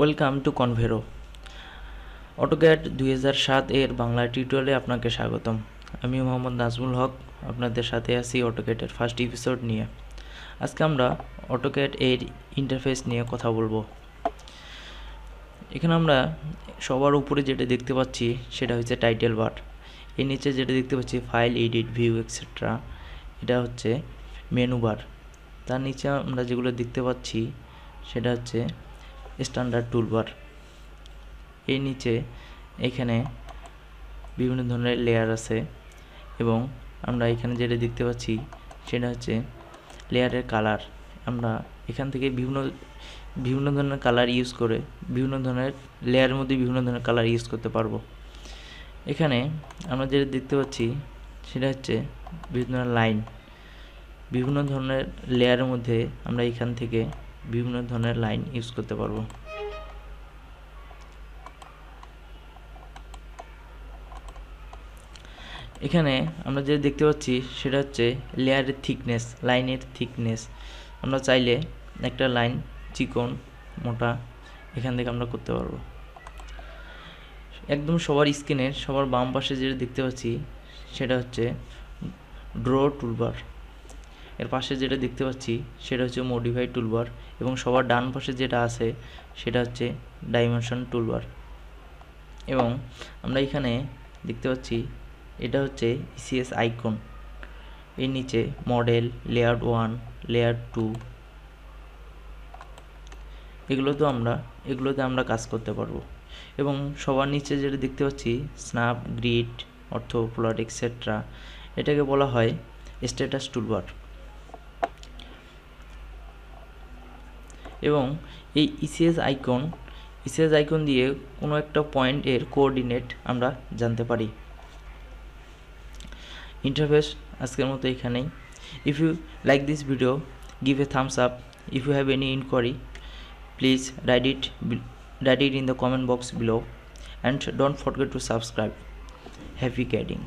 Welcome to কনভেরো। AutoCAD 2007 এর বাংলা টিউটোরিয়ালে আপনাকে স্বাগতম। আমি মোহাম্মদ নাজমুল হক, আপনাদের সাথে আছি অটোক্যাডের ফার্স্ট এপিসোড নিয়ে। আজকে আমরা অটোক্যাড এর ইন্টারফেস নিয়ে কথা বলবো। এখানে আমরা সবার উপরে যেটা দেখতে পাচ্ছি সেটা হচ্ছে টাইটেল বার। এর নিচে যেটা দেখতে পাচ্ছি ফাইল, এডিট, ভিউ এক্সেট্রা, এটা হচ্ছে মেনু বার। তার নিচে আমরা যেগুলো দেখতে পাচ্ছি সেটা হচ্ছে স্ট্যান্ডার্ড টুলবার। এর নিচে এখানে বিভিন্ন ধরনের লেয়ার আছে এবং আমরা এখানে যেটা দেখতে পাচ্ছি সেটা হচ্ছে লেয়ারের কালার। আমরা এখান থেকে বিভিন্ন ধরনের কালার ইউজ করে বিভিন্ন ধরনের লেয়ারের মধ্যে বিভিন্ন ধরনের কালার ইউজ করতে পারবো। এখানে আমরা যেটা দেখতে পাচ্ছি সেটা হচ্ছে বিভিন্ন লাইন। বিভিন্ন ধরনের লেয়ারের মধ্যে আমরা এখান থেকে বিভিন্ন ধরনের লাইন ইউজ করতে পারবো। এখানে আমরা যেটা দেখতে পাচ্ছি সেটা হচ্ছে লেয়ারের থিকনেস, লাইনের থিকনেস। আমরা চাইলে একটা লাইন চিকন, মোটা এখান থেকে আমরা করতে পারবো। একদম সবার স্ক্রিনের সবার বাম পাশে যেটা দেখতে পাচ্ছি সেটা হচ্ছে ড্র টুলবার। এর পাশে যেটা দেখতে পাচ্ছি সেটা হচ্ছে মডিফাই টুলবার এবং সবার ডান পাশে যেটা আছে সেটা হচ্ছে ডাইমেনশন টুলবার। এবং আমরা এখানে দেখতে পাচ্ছি এটা হচ্ছে ইসিএস আইকন। এর নিচে মডেল, লেয়ার 1, লেয়ার 2, এগুলোতে আমরা কাজ করতে পারবো। এবং সবার নিচে যেটা দেখতে পাচ্ছি snap, grid, ortho, plot extra, এটাকে বলা হয় স্ট্যাটাস টুলবার। এবং এই ইসিএস আইকন দিয়ে কোনো একটা পয়েন্টের কোঅর্ডিনেট আমরা জানতে পারি। ইন্টারফেস আজকের মতো এখানেই। If you like this video, give a thumbs up. If you have any inquiry, please write it in the comment box below, and don't forget to subscribe. Happy coding.